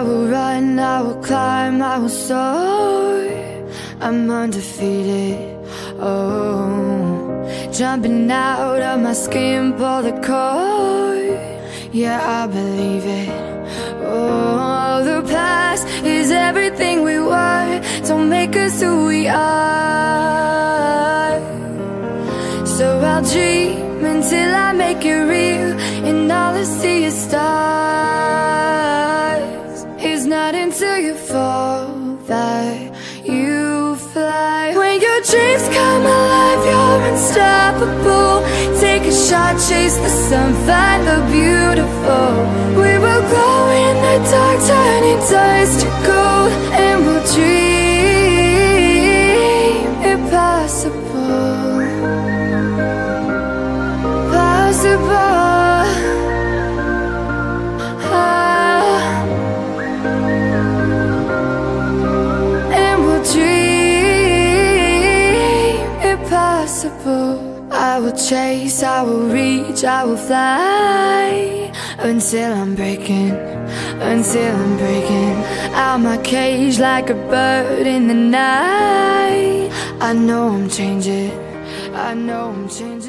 I will run, I will climb, I will soar. I'm undefeated, oh. Jumping out of my skin, pull the cord. Yeah, I believe it. Oh, the past is everything we were. Don't make us who we are. So I'll dream until I make it real, and all I see is stars. It's not until you fall that you fly. When your dreams come alive, you're unstoppable. Take a shot, chase the sun, find the beautiful. We will glow in the dark, turning dust to gold, and we'll dream impossible. Possible. And we'll dream impossible. I will chase, I will reach, I will fly until I'm breaking out my cage like a bird in the night. I know I'm changing, I know I'm changing.